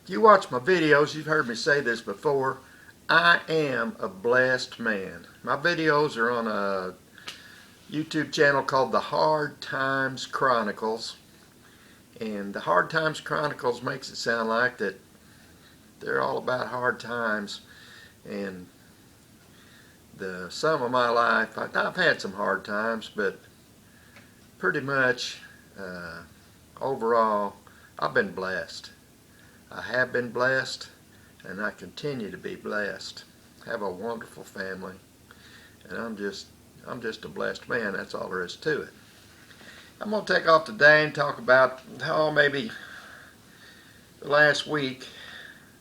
If you watch my videos, you've heard me say this before. I am a blessed man. My videos are on a YouTube channel called the Hard Times Chronicles. And the Hard Times Chronicles makes it sound like that they're all about hard times. And the sum of my life, I've had some hard times, but pretty much overall, I've been blessed. I have been blessed, and I continue to be blessed. I have a wonderful family, and I'm just a blessed man. That's all there is to it. I'm going to take off today and talk about how maybe the last week,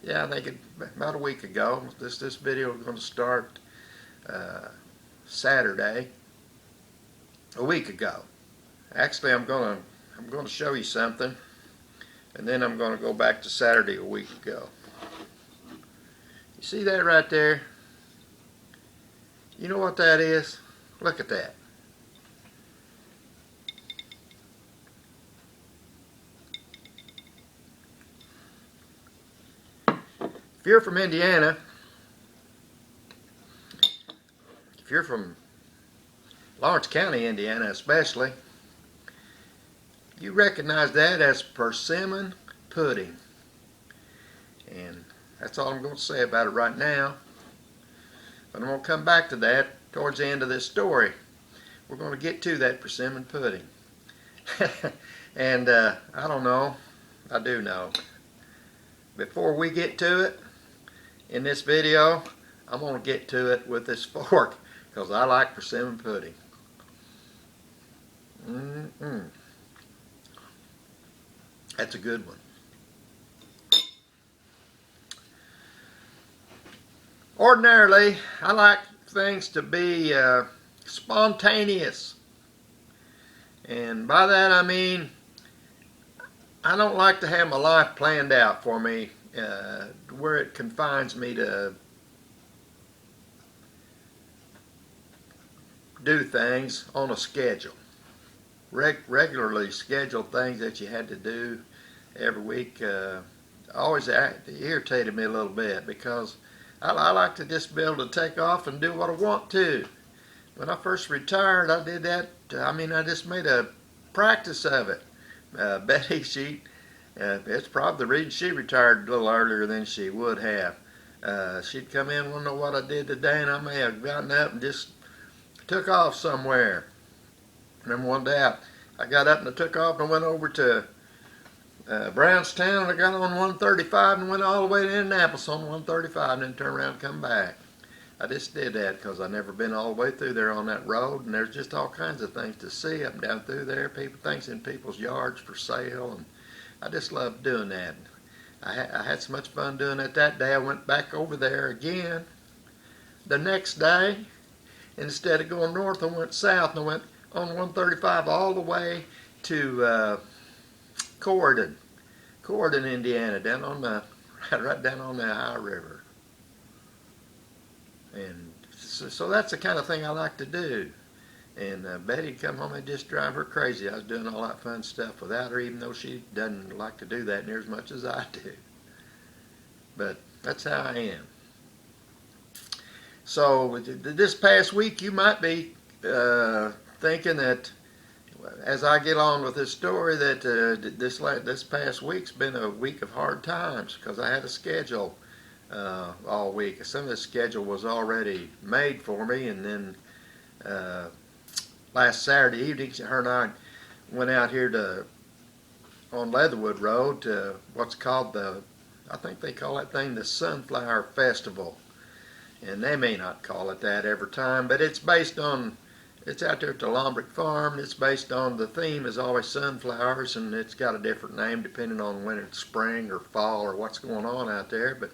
I think about a week ago. This video is going to start Saturday, a week ago. Actually, I'm going to show you something, and then I'm going to go back to Saturday a week ago. You see that right there? You know what that is? Look at that. If you're from Indiana, if you're from Lawrence County, Indiana especially, you recognize that as persimmon pudding. And that's all I'm going to say about it right now. But I'm going to come back to that towards the end of this story. We're going to get to that persimmon pudding. And I don't know, I do know. Before we get to it in this video, I'm going to get to it with this fork because I like persimmon pudding. That's a good one. Ordinarily, I like things to be spontaneous. And by that I mean, I don't like to have my life planned out for me where it confines me to do things on a schedule. Regularly scheduled things that you had to do every week always irritated me a little bit because I like to just be able to take off and do what I want to. When I first retired, I did that. I just made a practice of it. Betty, it's probably the reason she retired a little earlier than she would have. She'd come in, want to know what I did today, and I may have gotten up and just took off somewhere. Remember one day I got up and I took off and I went over to Brownstown, and I got on 135 and went all the way to Indianapolis on 135 and then turned around and come back. I just did that because I've never been all the way through there on that road, and there's just all kinds of things to see up and down through there. Things in people's yards for sale, and I just love doing that. I had so much fun doing it that day. I went back over there again the next day. Instead of going north, I went south, and I went on 135 all the way to Corydon, Indiana, down on the right down on the Ohio River. And so that's the kind of thing I like to do. And Betty'd come home and just drive her crazy. I was doing all that fun stuff without her, even though she doesn't like to do that near as much as I do. But that's how I am. So this past week, you might be thinking that, as I get on with this story, that this past week's been a week of hard times because I had a schedule all week. Some of the schedule was already made for me, and then last Saturday evening, her and I went out here on Leatherwood Road to what's called I think they call that thing the Sunflower Festival. And they may not call it that every time, but it's out there at the Lombrick Farm. It's based on, the theme is always sunflowers, and it's got a different name depending on when it's spring or fall or what's going on out there. But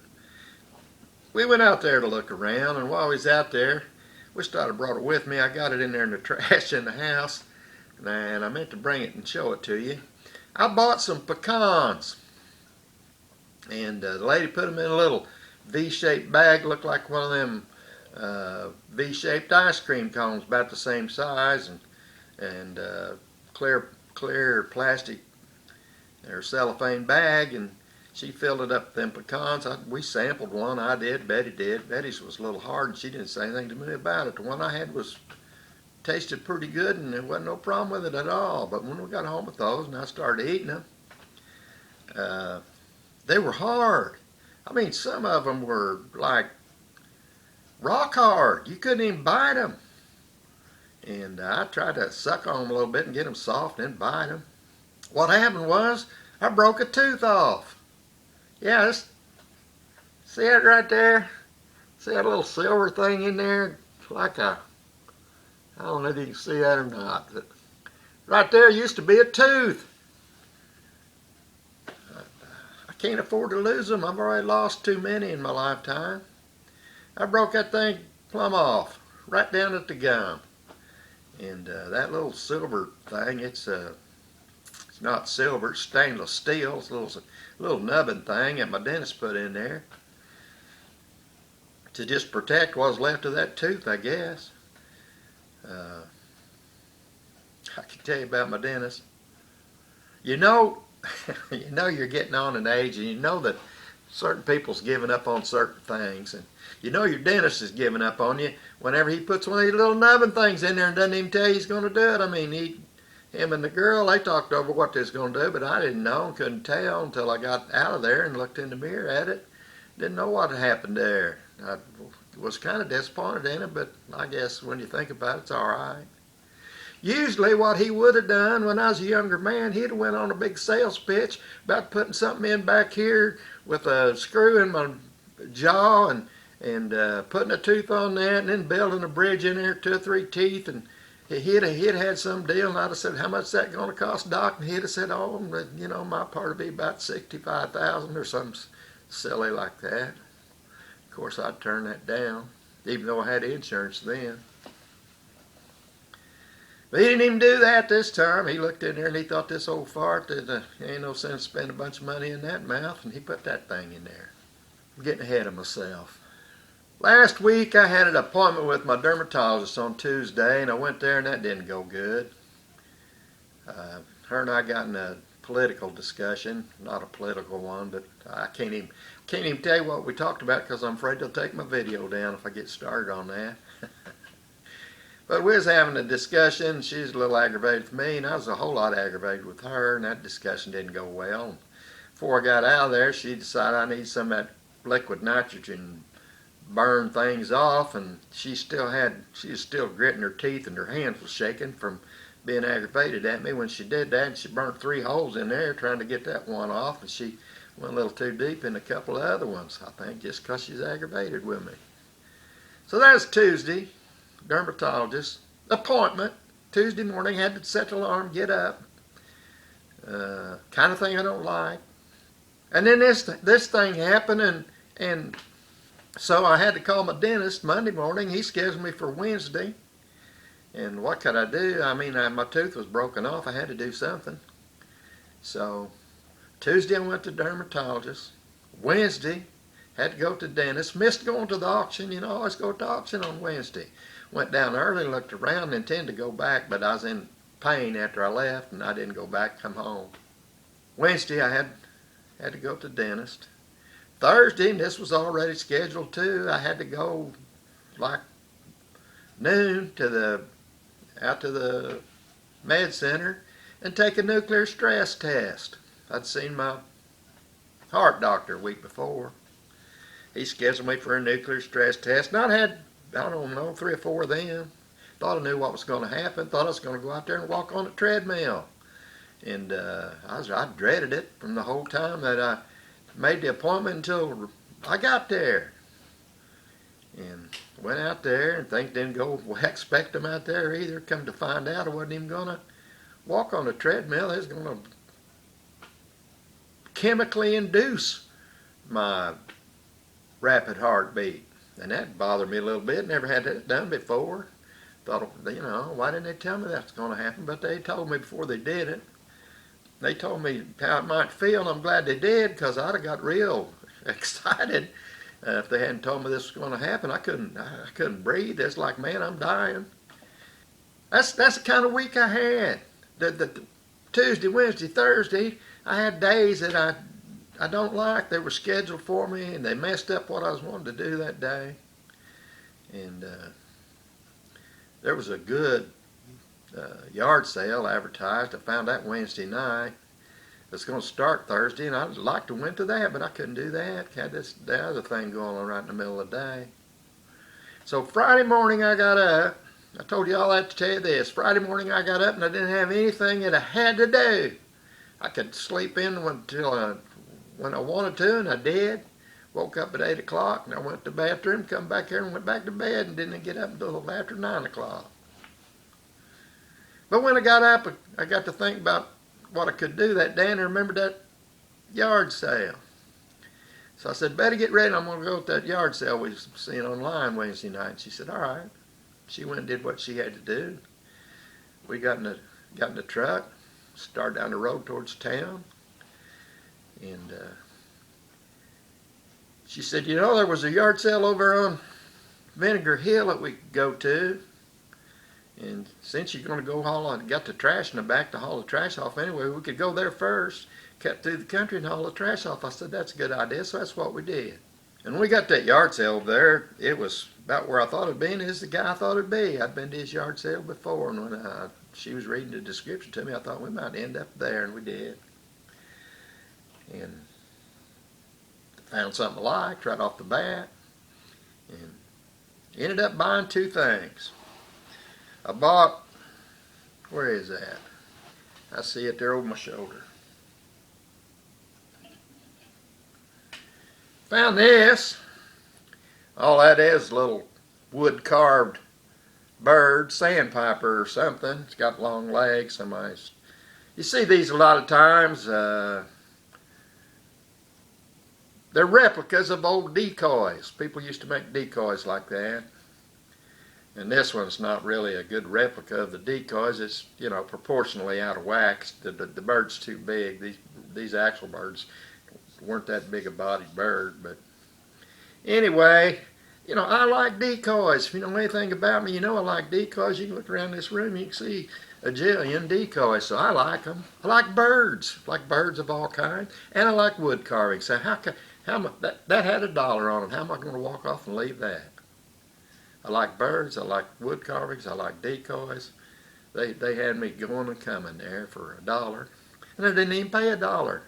we went out there to look around, and while we was out there, wished I'd have brought it with me. I got it in there in the trash in the house, and I meant to bring it and show it to you. I bought some pecans, and the lady put them in a little V-shaped bag, looked like one of them V-shaped ice cream cones, about the same size, and clear plastic or cellophane bag, and She filled it up with them pecans. We sampled one. I did. Betty did. Betty's was a little hard, and she didn't say anything to me about it. The one I had was tasted pretty good, and there wasn't no problem with it at all. But when we got home with those, and I started eating them, they were hard. I mean, some of them were like rock hard. You couldn't even bite them. And I tried to suck on them a little bit and get them soft and then bite them. What happened was I broke a tooth off. Yeah, see it right there? See that little silver thing in there? It's like I don't know if you can see that or not. But right there used to be a tooth. I can't afford to lose them. I've already lost too many in my lifetime. I broke that thing plumb off, right down at the gum. And that little silver thing, it's not silver, it's stainless steel. It's a little nubbin thing that my dentist put in there to just protect what's left of that tooth, I guess. I can tell you about my dentist. You know, you're getting on in age, and you know that certain people's giving up on certain things, and you know your dentist is giving up on you whenever he puts one of these little nubbin things in there and doesn't even tell you he's going to do it. I mean, him and the girl, they talked over what they was going to do, but I didn't know and couldn't tell until I got out of there and looked in the mirror at it. Didn't know what had happened there. I was kind of disappointed in it, but I guess when you think about it, it's all right. Usually what he would have done when I was a younger man, he'd have went on a big sales pitch about putting something in back here with a screw in my jaw and putting a tooth on that and then building a bridge in there, 2 or 3 teeth, and he'd had some deal, and I'd have said, how much is that going to cost, Doc? And he'd have said, oh, you know, my part would be about $65,000 or something silly like that. Of course, I'd turn that down, even though I had insurance then. But he didn't even do that this time. He looked in there and he thought this old fart that ain't no sense spending a bunch of money in that mouth, and he put that thing in there. I'm getting ahead of myself. Last week I had an appointment with my dermatologist on Tuesday, and I went there and that didn't go good. Her and I got in a political discussion, not a political one, but I can't even tell you what we talked about because I'm afraid they'll take my video down if I get started on that. But we was having a discussion. She was a little aggravated with me, and I was a whole lot aggravated with her, and that discussion didn't go well. Before I got out of there, she decided I need some of that liquid nitrogen burn things off, and she was still gritting her teeth, and her hands was shaking from being aggravated at me when she did that, and she burnt 3 holes in there trying to get that one off, and she went a little too deep in a couple of other ones, I think, just because she's aggravated with me. So that was Tuesday. Dermatologist appointment. Tuesday morning, had to set the alarm, get up. Kind of thing I don't like. And then this thing happened, and so I had to call my dentist Monday morning. He scheduled me for Wednesday. And what could I do? I mean, my tooth was broken off. I had to do something. So Tuesday I went to dermatologist. Wednesday, had to go to the dentist. Missed going to the auction. You know, I always go to the auction on Wednesday. Went down early, looked around, and intended to go back, but I was in pain after I left, and I didn't go back, come home. Wednesday, I had to go to the dentist. Thursday, and this was already scheduled too, I had to go like noon out to the med center and take a nuclear stress test. I'd seen my heart doctor a week before. He scheduled me for a nuclear stress test, and I'd had, I don't know, 3 or 4 of them. Thought I knew what was going to happen. Thought I was going to go out there and walk on a treadmill. And I dreaded it from the whole time that I made the appointment until I got there. And went out there, and things didn't go well. I expect them out there either. Come to find out, I wasn't even going to walk on a treadmill. It was going to chemically induce my rapid heartbeat. And that bothered me a little bit. Never had that done before. Thought, you know, why didn't they tell me that's going to happen? But they told me before they did it. They told me how it might feel, and I'm glad they did, because I'd have got real excited if they hadn't told me this was going to happen. I couldn't breathe. It's like, man, I'm dying. That's the kind of week I had. The Tuesday, Wednesday, Thursday, I had days that I don't like. They were scheduled for me, and they messed up what I was wanting to do that day. And there was a good yard sale advertised. I found that Wednesday night. It's going to start Thursday, and I'd like to went to that, but I couldn't do that. Had the other thing going on right in the middle of the day. So Friday morning I got up. I told you all that to tell you this. Friday morning I got up and I didn't have anything that I had to do. I could sleep in until when I wanted to, and I did. Woke up at 8 o'clock, and I went to the bathroom, come back here and went back to bed, and didn't get up until after 9 o'clock. But when I got up, I got to think about what I could do that day, and I remembered that yard sale. So I said, better get ready, I'm going to go to that yard sale we seen online Wednesday night. And she said, all right. She went and did what she had to do. We got in the truck, started down the road towards town, and she said, you know, there was a yard sale over on Vinegar Hill that we could go to. And since you're going to go got the trash in the back to haul the trash off anyway, we could go there first, cut through the country and haul the trash off. I said, that's a good idea, so that's what we did. And when we got that yard sale over there, it was about where I thought it'd be, and it's the guy I thought it'd be. I'd been to his yard sale before, and when she was reading the description to me, I thought we might end up there, and we did. And found something I liked right off the bat, and ended up buying two things. I bought, where is that? I see it there over my shoulder. Found this. All that is a little wood carved bird, sandpiper or something. It's got long legs. You see these a lot of times. They're replicas of old decoys. People used to make decoys like that. And this one's not really a good replica of the decoys. It's, you know, proportionally out of wax. The bird's too big. These actual birds weren't that big a bodied bird. But anyway, you know, I like decoys. If you know anything about me, you know I like decoys. You can look around this room, you can see a jillion decoys. So I like them. I like birds of all kinds. And I like wood carving. So that had $1 on it. How am I going to walk off and leave that? I like birds, I like wood carvings, I like decoys. They had me going and coming there for $1. And I didn't even pay $1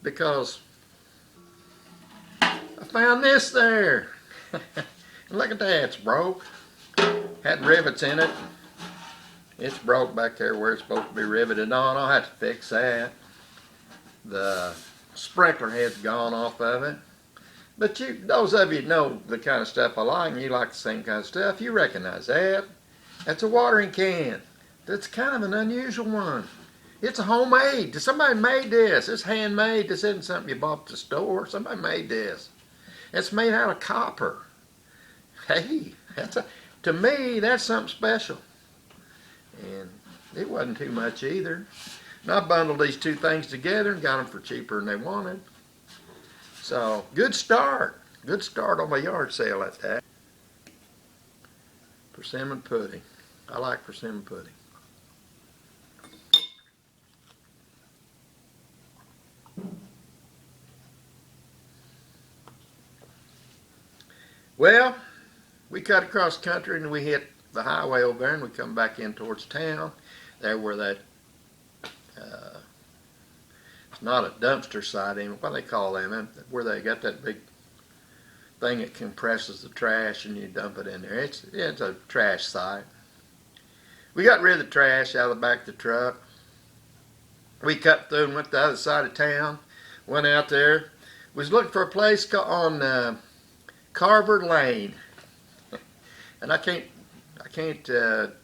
because I found this there. And look at that, it's broke. Had rivets in it. It's broke back there where it's supposed to be riveted on. I'll have to fix that. The sprinkler head's gone off of it. But those of you know the kind of stuff I like, and you like the same kind of stuff, you recognize that. That's a watering can. That's kind of an unusual one. It's a homemade. Somebody made this. It's handmade. This isn't something you bought at the store. Somebody made this. It's made out of copper. Hey, to me, that's something special. And it wasn't too much either. And I bundled these two things together and got them for cheaper than they wanted. So, good start. Good start on my yard sale at that. Persimmon pudding. I like persimmon pudding. Well, we cut across the country and we hit the highway over there and we come back in towards town. There where that it's not a dumpster site anymore. What do they call them? Where they got that big thing that compresses the trash and you dump it in there. It's a trash site. We got rid of the trash out of the back of the truck. We cut through and went to the other side of town. Went out there. Was looking for a place on Carver Lane. And I can't tell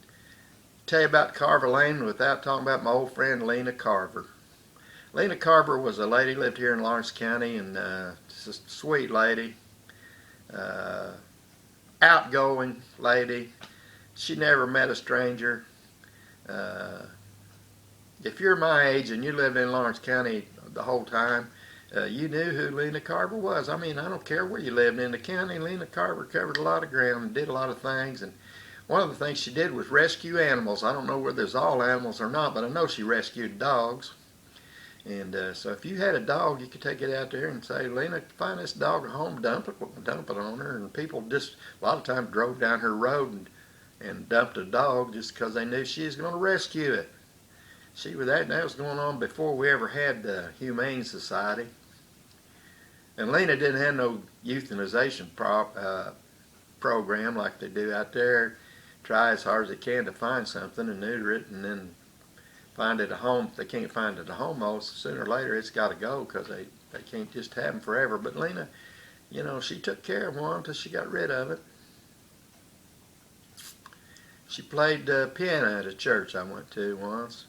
you about Carver Lane without talking about my old friend Lena Carver. Lena Carver was a lady, lived here in Lawrence County, and just a sweet lady, outgoing lady. She never met a stranger. If you're my age and you lived in Lawrence County the whole time, you knew who Lena Carver was. I mean, I don't care where you lived in the county, Lena Carver covered a lot of ground and did a lot of things. And one of the things she did was rescue animals. I don't know whether it's all animals or not, but I know she rescued dogs. And so if you had a dog, you could take it out there and say, Lena, find this dog at home, dump it on her. And people just a lot of times drove down her road and dumped a dog just because they knew she was going to rescue it. That was going on before we ever had the Humane Society. And Lena didn't have no euthanization program like they do out there. Try as hard as they can to find something and neuter it, and then find it a home. If they can't find it a home, sooner or later it's got to go because they can't just have them forever. But Lena, she took care of one until she got rid of it. She played piano at a church I went to once.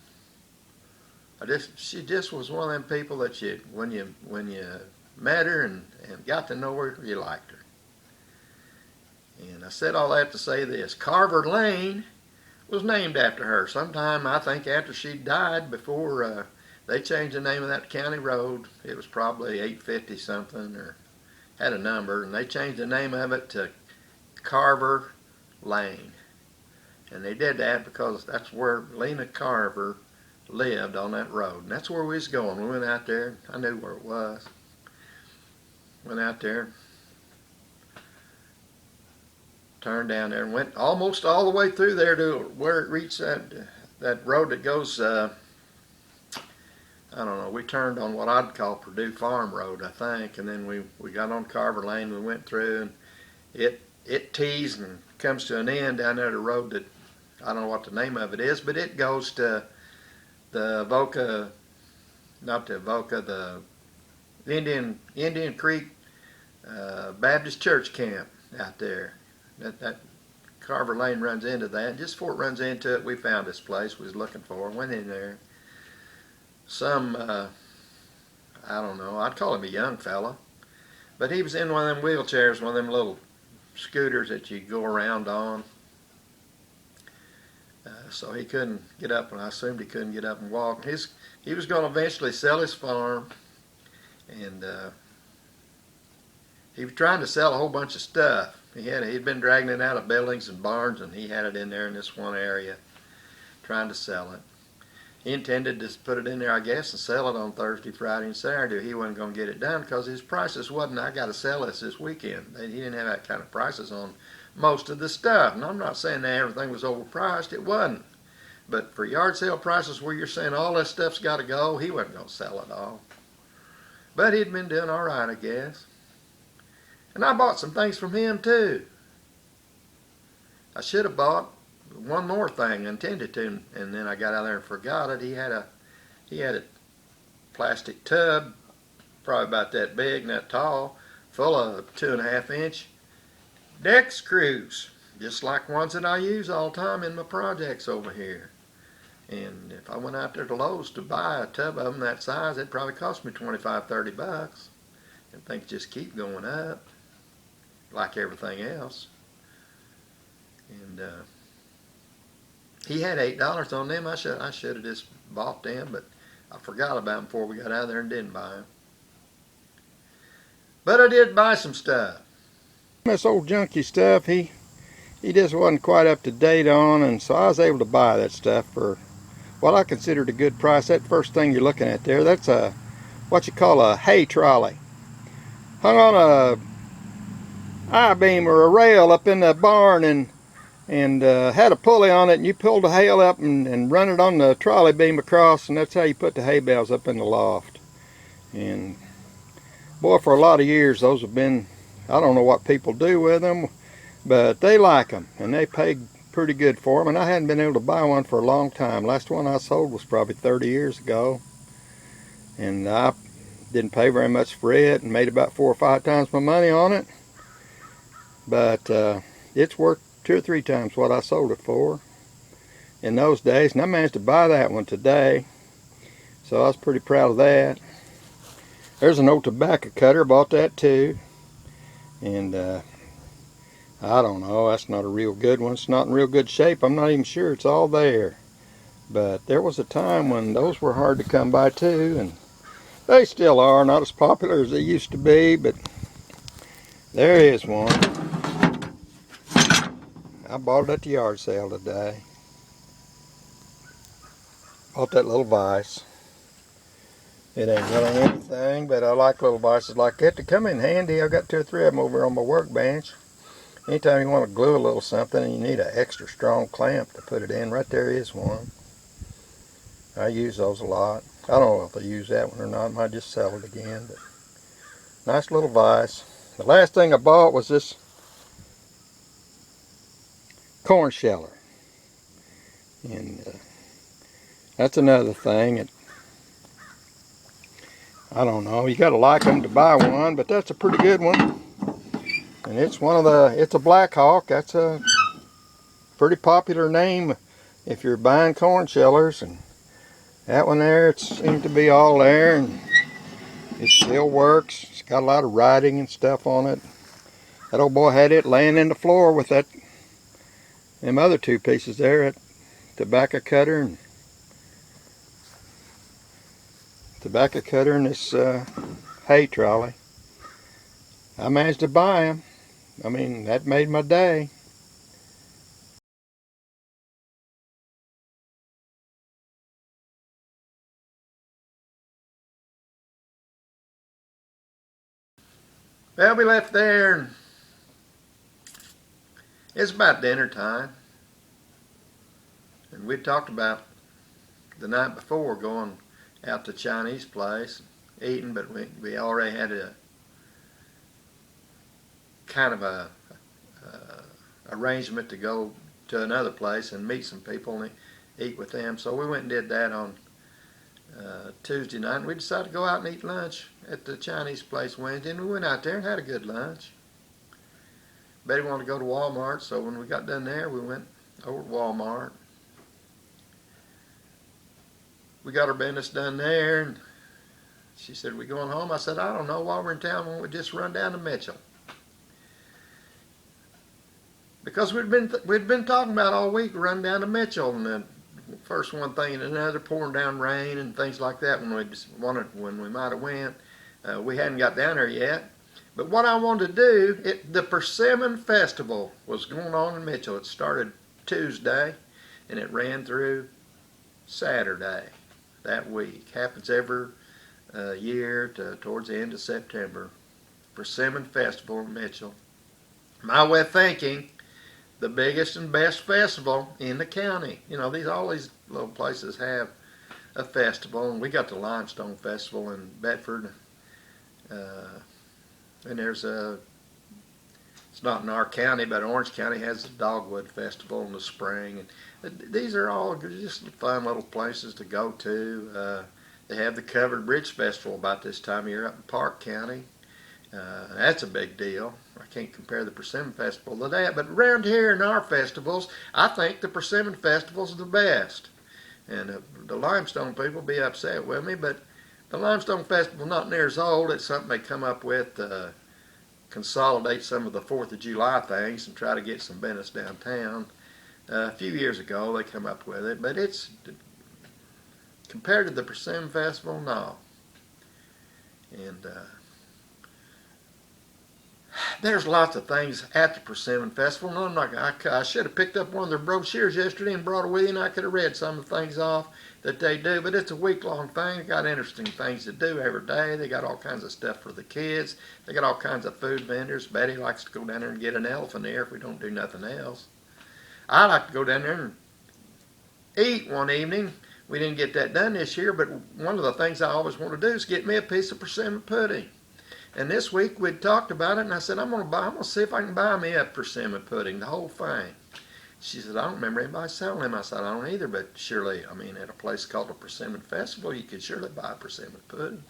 She just was one of them people that when you met her and got to know her, you liked her. And I said all that to say this: Carver Lane was named after her. Sometime, I think, after she died, before they changed the name of that county road. It was probably 850 something, or had a number, and they changed the name of it to Carver Lane. And they did that because that's where Lena Carver lived, on that road. And that's where we was going. We went out there. I knew where it was. Went out there, turned down there, and went almost all the way through there to where it reached that road that goes, I don't know, we turned on what I'd call Purdue Farm Road, I think, and then we got on Carver Lane. We went through, and it tees and comes to an end down there, the road that, I don't know what the name of it is, but it goes to the Indian Creek Baptist Church camp out there. That Carver Lane runs into that. Just before it runs into it, we found this place we was looking for. Went in there. I don't know, I'd call him a young fella, but he was in one of them wheelchairs, one of them little scooters that you go around on. So he couldn't get up, and I assumed he couldn't get up and walk. He was going to eventually sell his farm, and he was trying to sell a whole bunch of stuff. He'd been dragging it out of buildings and barns, and he had it in there in this one area, trying to sell it. He intended to put it in there, I guess, and sell it on Thursday, Friday, and Saturday. He wasn't going to get it done because his prices wasn't, I got to sell this weekend. He didn't have that kind of prices on most of the stuff. And I'm not saying that everything was overpriced. It wasn't. But for yard sale prices where you're saying all this stuff's got to go, he wasn't going to sell it all. But he'd been doing all right, I guess. And I bought some things from him, too. I should have bought one more thing, intended to, and then I got out there and forgot it. He had a plastic tub, probably about that big and that tall, full of 2.5-inch deck screws, just like ones that I use all the time in my projects over here. And if I went out there to Lowe's to buy a tub of them that size, it'd probably cost me $25-30. And things just keep going up, like everything else. And he had $8 on them. I should have just bought them, but I forgot about them before we got out there and didn't buy them. But I did buy some stuff. This old junky stuff, he just wasn't quite up to date on, and so I was able to buy that stuff for what I considered a good price. That first thing you're looking at there, that's what you call a hay trolley. Hung on a I-beam or a rail up in the barn, and had a pulley on it, and you pulled the hay up and run it on the trolley beam across, and that's how you put the hay bales up in the loft. And boy, for a lot of years those have been, I don't know what people do with them, but they like them, and they paid pretty good for them, and I hadn't been able to buy one for a long time. Last one I sold was probably 30 years ago, and I didn't pay very much for it and made about 4 or 5 times my money on it, but it's worth 2 or 3 times what I sold it for in those days, and I managed to buy that one today, so I was pretty proud of that. There's an old tobacco cutter, bought that too, and I don't know, that's not a real good one. It's not in real good shape. I'm not even sure it's all there, but there was a time when those were hard to come by too, and they still are, not as popular as they used to be, but there is one. I bought it at the yard sale today. Bought that little vise. It ain't really anything, but I like little vices like that to come in handy. I've got 2 or 3 of them over on my workbench. Anytime you want to glue a little something and you need an extra strong clamp to put it in, right there is one. I use those a lot. I don't know if I use that one or not. I might just sell it again, but nice little vise. The last thing I bought was this corn sheller. And that's another thing. I don't know. You got to like them to buy one, but that's a pretty good one. And it's it's a Black Hawk. That's a pretty popular name if you're buying corn shellers. And that one there, it seems to be all there, and it still works. It's got a lot of writing and stuff on it. That old boy had it laying in the floor with them other 2 pieces there, that tobacco cutter and this hay trolley. I managed to buy them. I mean, that made my day. Well, we left there, and it's about dinner time. And we talked about the night before going out to Chinese place, eating, but we already had a kind of a arrangement to go to another place and meet some people and eat with them. So we went and did that on Tuesday night. And we decided to go out and eat lunch at the Chinese place Wednesday, and we went out there and had a good lunch. Betty wanted to go to Walmart, so when we got done there, we went over to Walmart. We got our business done there, and she said, "We going home?" I said, "I don't know. While we're in town, why don't we just run down to Mitchell?" Because we'd been talking about all week, run down to Mitchell, and the first one thing and another, pouring down rain and things like that when we might have went. We hadn't got down there yet. But what I wanted to do, the Persimmon Festival was going on in Mitchell. It started Tuesday and it ran through Saturday that week. Happens every year towards the end of September. Persimmon Festival in Mitchell. My way of thinking, the biggest and best festival in the county. You know, all these little places have a festival, and we got the Limestone Festival in Bedford. And it's not in our county, but Orange County has the Dogwood Festival in the spring. And these are all just fun little places to go to. They have the Covered Bridge Festival about this time of year up in Park County. That's a big deal. I can't compare the Persimmon Festival to that, but around here in our festivals, I think the Persimmon Festival's the best. And the Limestone people be upset with me, but the Limestone Festival not near as old. It's something they come up with to consolidate some of the 4th of July things and try to get some business downtown. A few years ago they come up with it, but it's compared to the Persimmon Festival, no. And there's lots of things at the Persimmon Festival. No, I should have picked up one of their brochures yesterday and brought it with you, and I could have read some of the things off that they do. But it's a week-long thing. They got interesting things to do every day. They got all kinds of stuff for the kids. They got all kinds of food vendors. Betty likes to go down there and get an elephant ear if we don't do nothing else. I like to go down there and eat one evening. We didn't get that done this year, but one of the things I always want to do is get me a piece of persimmon pudding. And this week we'd talked about it, and I said, I'm gonna see if I can buy me a persimmon pudding, the whole thing. She said, I don't remember anybody selling them. I said, I don't either, but surely, I mean, at a place called the Persimmon Festival, you could surely buy a persimmon pudding.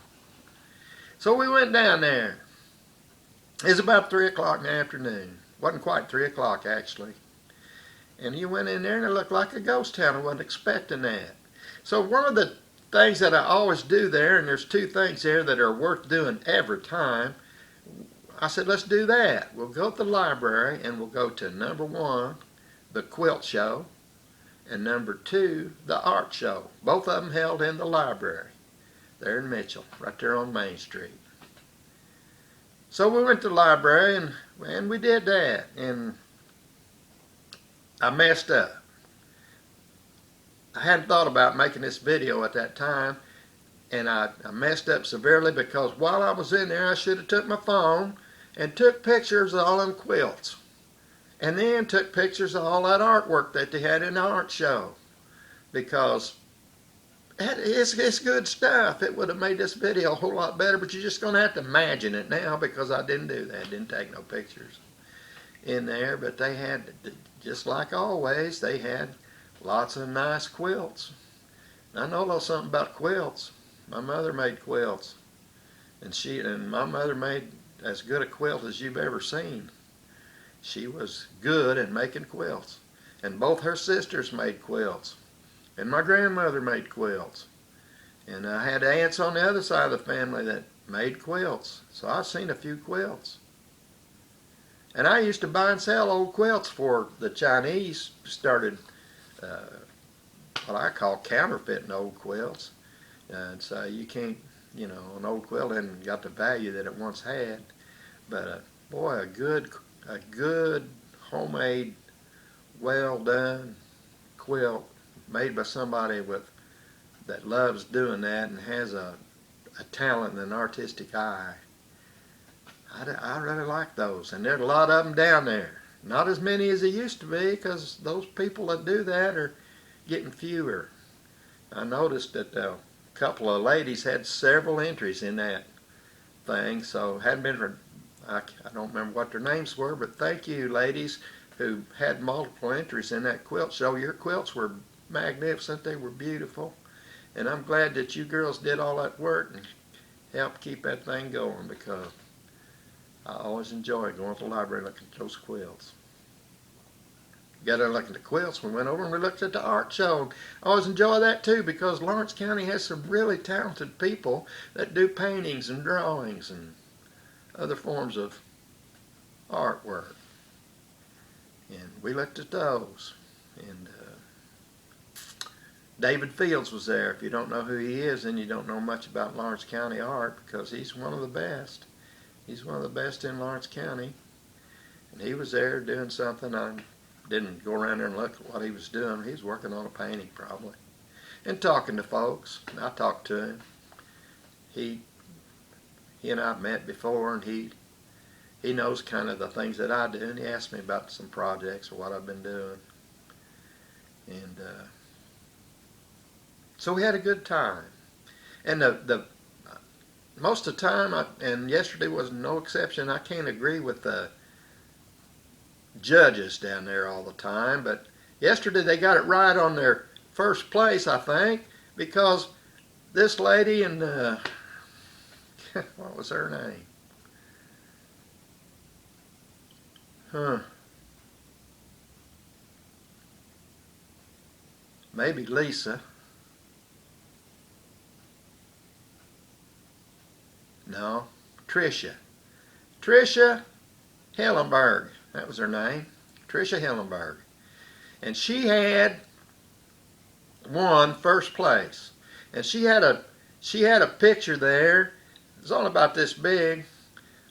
So we went down there. It was about 3 o'clock in the afternoon. Wasn't quite 3 o'clock, actually. And you went in there, and it looked like a ghost town. I wasn't expecting that. So one of the things that I always do there, and there's 2 things there that are worth doing every time. I said, let's do that. We'll go to the library and we'll go to number 1, the quilt show, and number 2, the art show. Both of them held in the library there in Mitchell, right there on Main Street. So we went to the library and we did that, and I messed up. I hadn't thought about making this video at that time, and I messed up severely because while I was in there, I should have took my phone and took pictures of all them quilts, and then took pictures of all that artwork that they had in the art show, because it's good stuff. It would have made this video a whole lot better, but you're just going to have to imagine it now, because I didn't do that. Didn't take no pictures in there, but they had, just like always, they had lots of nice quilts. I know a little something about quilts. My mother made quilts, and my mother made as good a quilt as you've ever seen. She was good at making quilts, and both her sisters made quilts, and my grandmother made quilts, and I had aunts on the other side of the family that made quilts, so I've seen a few quilts. And I used to buy and sell old quilts before the Chinese started what I call counterfeiting old quilts. And so you can't, an old quilt hasn't got the value that it once had. But boy, a good homemade, well done quilt made by somebody that loves doing that and has a talent and an artistic eye. I really like those, and there's a lot of them down there. Not as many as there used to be, because those people that do that are getting fewer. I noticed that a couple of ladies had several entries in that thing, so hadn't been for, I don't remember what their names were, but thank you, ladies who had multiple entries in that quilt show. Your quilts were magnificent. They were beautiful, and I'm glad that you girls did all that work and helped keep that thing going, because I always enjoy going to the library looking at those quilts. Got to look at the quilts. We went over and we looked at the art show. I always enjoy that too, because Lawrence County has some really talented people that do paintings and drawings and other forms of artwork. And we looked at those. And David Fields was there. If you don't know who he is, then you don't know much about Lawrence County art, because he's one of the best. He's one of the best in Lawrence County. And he was there doing something. I didn't go around there and look at what he was doing. He was working on a painting probably, and talking to folks. And I talked to him. He and I met before, and he knows kind of the things that I do, and he asked me about some projects or what I've been doing. And so we had a good time. And the most of the time, and yesterday was no exception, I can't agree with the judges down there all the time, but yesterday they got it right on their first place, I think, because this lady and what was her name? Maybe Lisa. No, Tricia Hellenberg, that was her name, Tricia Hellenberg. And she had won first place. And she had a picture there. It was only about this big,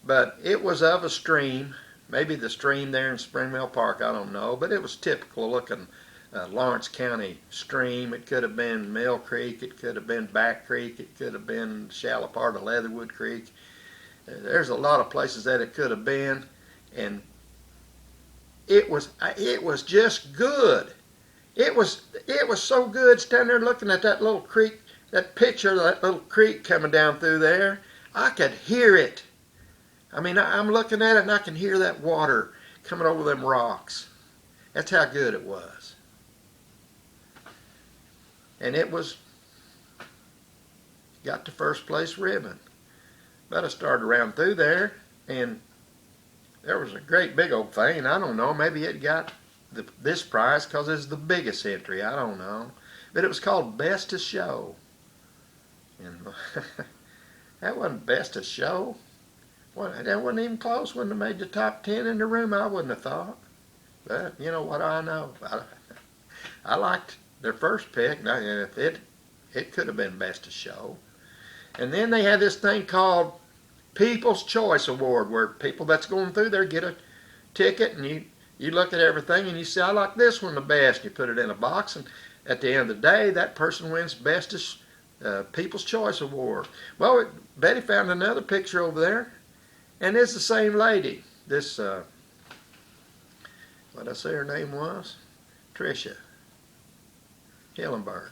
but it was of a stream, maybe the stream there in Spring Mill Park, I don't know, but it was typical looking Lawrence County stream. It could have been Mill Creek, it could have been Back Creek, it could have been shallow part of Leatherwood Creek. There's a lot of places that it could have been, and it was just good. It was so good standing there looking at that little creek, that picture of that little creek coming down through there. I could hear it. I mean, I'm looking at it and I can hear that water coming over them rocks. That's how good it was. And it got the first place ribbon. But I started around through there, and there was a great big old thing. I don't know, maybe it got this prize because it's the biggest entry. I don't know. But it was called Best of Show. And that wasn't Best of Show. Well, that wasn't even close. Wouldn't have made the top 10 in the room, I wouldn't have thought. But you know what I know. I liked their first pick. Now, it could have been Best of Show. And then they had this thing called People's Choice Award, where people that's going through there get a ticket, and you look at everything and you say, I like this one the best. You put it in a box, and at the end of the day, that person wins Best of People's Choice Award. Well, Betty found another picture over there, and it's the same lady. This, what did I say her name was? Tricia Hillenberg.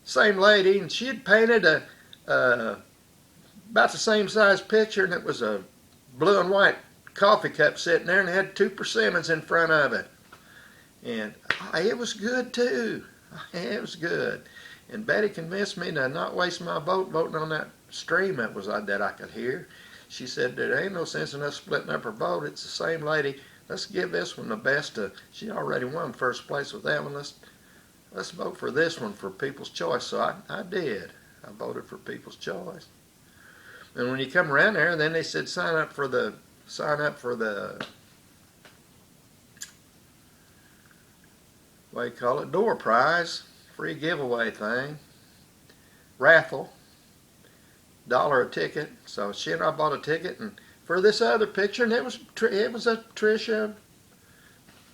Same lady, and she had painted a about the same size picture, and it was a blue and white coffee cup sitting there, and it had 2 persimmons in front of it. And it was good too. It was good. And Betty convinced me to not waste my vote voting on that stream that I could hear. She said there ain't no sense in us splitting up her vote. It's the same lady. Let's give this one the best. She already won first place with that one. Let's vote for this one for People's Choice. So I did. I voted for People's Choice. And when you come around there, then they said sign up for the what do you call it, door prize, free giveaway thing, raffle, $1 a ticket. So she and I bought a ticket, and for this other picture, and it was a Tricia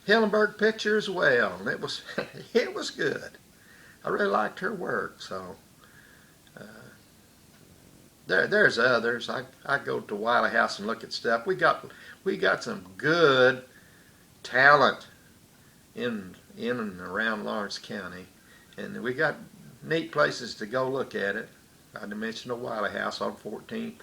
Hillenberg picture as well, and it was it was good. I really liked her work. So there's others. I go to Wiley House and look at stuff. We got some good talent in and around Lawrence County, and we got neat places to go look at it. I mentioned the Wiley House on 14th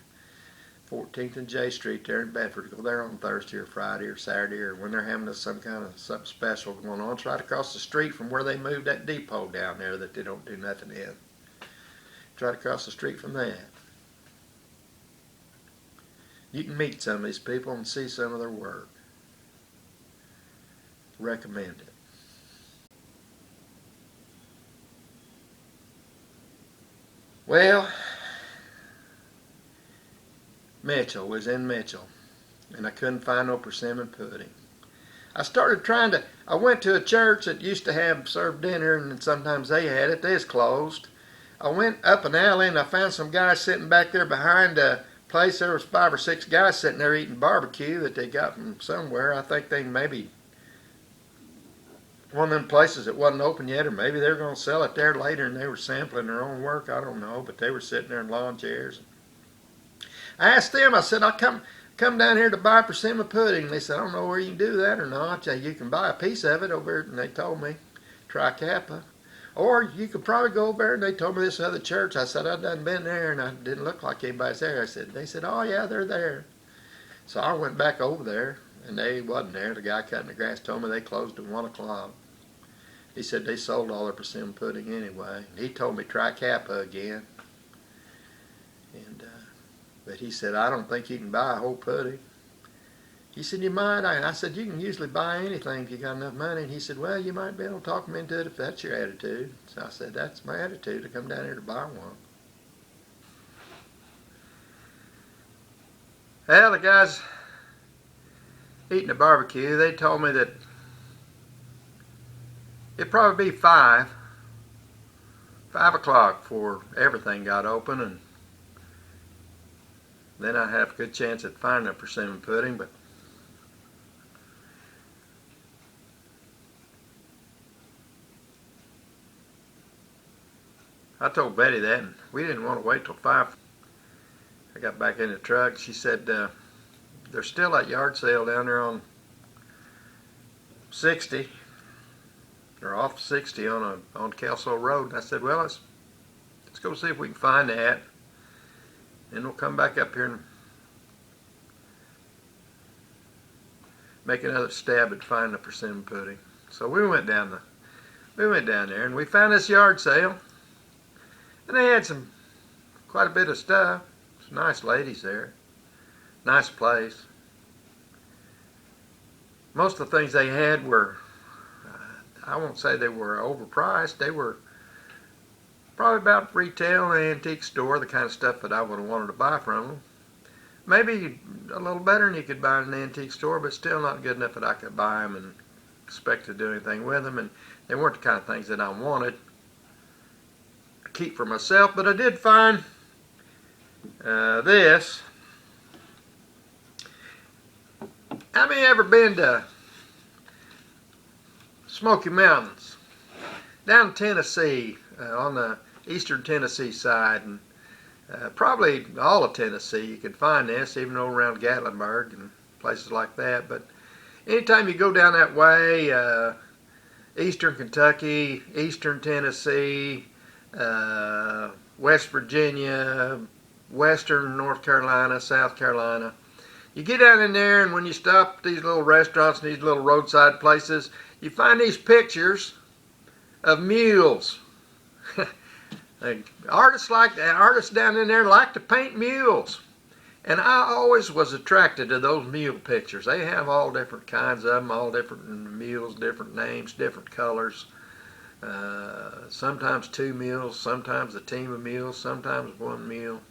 and J Street there in Bedford. Go there on Thursday or Friday or Saturday, or when they're having some kind of something special going on. It's right across the street from where they moved that depot down there that they don't do nothing in. It's right across the street from that. You can meet some of these people and see some of their work. Recommend it. Well, Mitchell was in Mitchell, and I couldn't find no persimmon pudding. I went to a church that used to have served dinner, and sometimes they had it. They was closed. I went up an alley, and I found some guys sitting back there behind a place. There was 5 or 6 guys sitting there eating barbecue that they got from somewhere. I think they maybe one of them places that wasn't open yet, or maybe they were going to sell it there later, and they were sampling their own work. I don't know, but they were sitting there in lawn chairs. I asked them, I said, I'll come down here to buy persimmon pudding. And they said, I don't know where you can do that or not. You can buy a piece of it over there, and they told me, Tri-Kappa. Or you could probably go over there, and they told me this other church. I said, I done been there, and I didn't look like anybody's there. They said, oh yeah, they're there. So I went back over there, and they wasn't there. The guy cutting the grass told me they closed at 1 o'clock. He said they sold all their persimmon pudding anyway. And he told me Tri-Kappa again. And but he said, I don't think you can buy a whole pudding. He said, you might. I said, you can usually buy anything if you got enough money. And he said, well, you might be able to talk them into it if that's your attitude. So I said, that's my attitude, to come down here to buy one. Well, the guys eating the barbecue, they told me that it'd probably be 5 o'clock before everything got open, and then I'd have a good chance at finding a persimmon pudding. But I told Betty that, and we didn't want to wait till 5. I got back in the truck. She said, there's still that yard sale down there on 60. Or off 60 on Kelso Road. And I said, well, let's go see if we can find that. And we'll come back up here and make another stab at finding a persimmon pudding. So we went down there, and we found this yard sale. And they had quite a bit of stuff. Some nice ladies there. Nice place. Most of the things they had were, I won't say they were overpriced. They were probably about retail and antique store, the kind of stuff that I would have wanted to buy from them. Maybe a little better than you could buy in an antique store, but still not good enough that I could buy them and expect to do anything with them. And they weren't the kind of things that I wanted to keep for myself. But I did find this. Have you ever been to Smoky Mountains? down in Tennessee, on the eastern Tennessee side, and probably all of Tennessee. You can find this even over around Gatlinburg and places like that. But anytime you go down that way, eastern Kentucky, eastern Tennessee, West Virginia, western North Carolina, South Carolina, you get down in there, and when you stop at these little restaurants and these little roadside places, you find these pictures of mules. Artists down in there like to paint mules. And I always was attracted to those mule pictures. They have all different kinds of them, all different mules, different names, different colors. Sometimes two mules, sometimes a team of mules, sometimes one mule.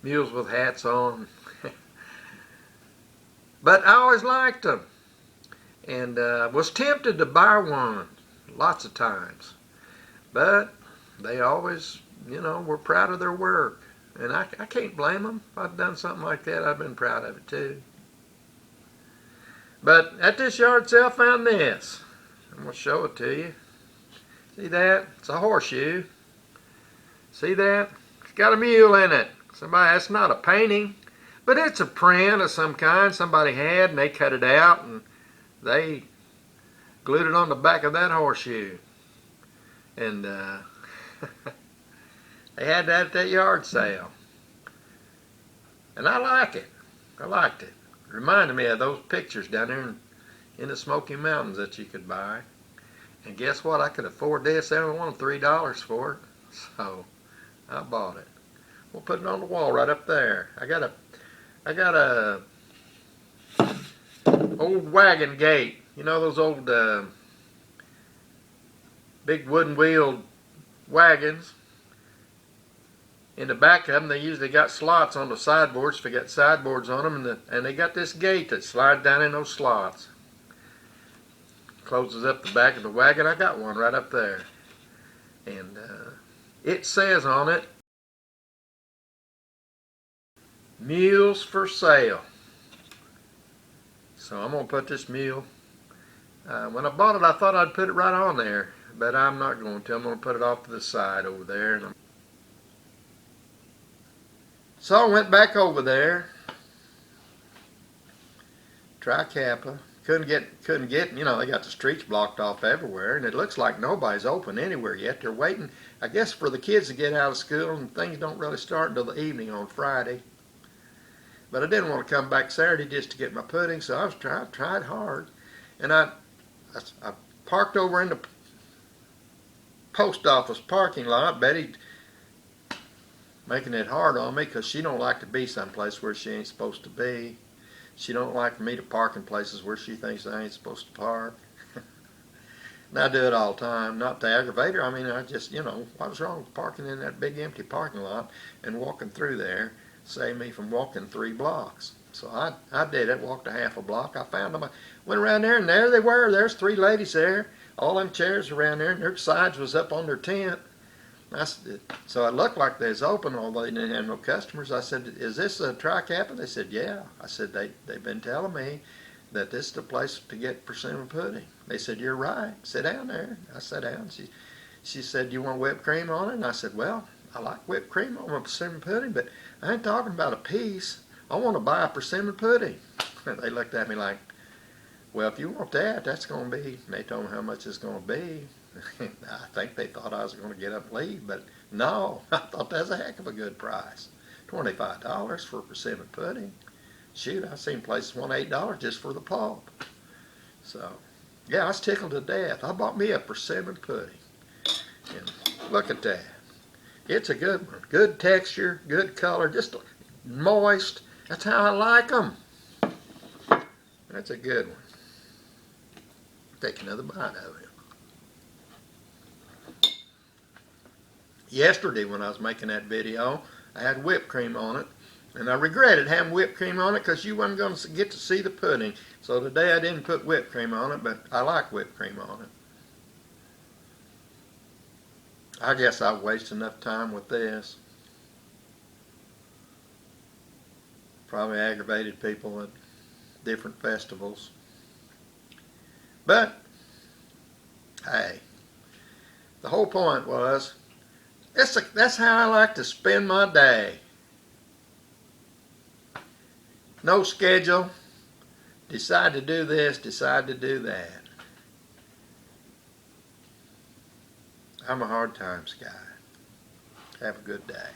Mules with hats on. But I always liked them, and was tempted to buy one lots of times. But they always, were proud of their work. And I can't blame them. If I'd done something like that, I'd been proud of it too. But at this yard sale, I found this. I'm going to show it to you. See that? It's a horseshoe. See that? It's got a mule in it. That's not a painting, but it's a print of some kind somebody had, and they cut it out and they glued it on the back of that horseshoe. And they had that at that yard sale. And I like it. I liked it. It reminded me of those pictures down there in the Smoky Mountains that you could buy. And guess what? I could afford this. They only wanted $3 for it. So I bought it. We'll put it on the wall right up there. I got a old wagon gate. You know those old big wooden wheeled wagons? In the back of them, they usually got slots on the sideboards if they got sideboards on them, and they got this gate that slides down in those slots. Closes up the back of the wagon. I got one right up there. And it says on it, mules for sale. So I'm going to put this mule. When I bought it, I thought I'd put it right on there, but I'm not going to. I'm going to put it off to the side over there. So I went back over there. Tri-Kappa. Couldn't get, they got the streets blocked off everywhere, and it looks like nobody's open anywhere yet. They're waiting, I guess, for the kids to get out of school, and things don't really start until the evening on Friday. But I didn't want to come back Saturday just to get my pudding, so I tried hard. And I parked over in the post office parking lot. Betty making it hard on me because she don't like to be someplace where she ain't supposed to be. She don't like for me to park in places where she thinks I ain't supposed to park. And I do it all the time, not to aggravate her. I mean, I just, what was wrong with parking in that big empty parking lot and walking through there? Saved me from walking 3 blocks. So I did it, walked a half a block. I found them. I went around there, and there they were. There's 3 ladies there. All them chairs around there, and their sides was up on their tent. So it looked like they was open, although they didn't have no customers. I said, is this a Tri-Kappa? They said, yeah. I said, they've been telling me that this is the place to get persimmon pudding. They said, you're right. Sit down there. I sat down. She said, you want whipped cream on it? And I said, well, I like whipped cream on my persimmon pudding, but I ain't talking about a piece. I want to buy a persimmon pudding. They looked at me like, well, if you want that, that's going to be, and they told me how much it's going to be. I think they thought I was going to get up and leave, but no, I thought that was a heck of a good price. $25 for persimmon pudding. Shoot, I've seen places want $8 just for the pulp. So, yeah, I was tickled to death. I bought me a persimmon pudding. And look at that. It's a good one. Good texture, good color, just moist. That's how I like them. That's a good one. Take another bite of it. Yesterday when I was making that video, I had whipped cream on it. And I regretted having whipped cream on it because you wasn't going to get to see the pudding. So today I didn't put whipped cream on it, but I like whipped cream on it. I guess I've wasted enough time with this. Probably aggravated people at different festivals. But, hey, The whole point was, that's how I like to spend my day. No schedule. Decide to do this, decide to do that. I'm a hard times guy. Have a good day.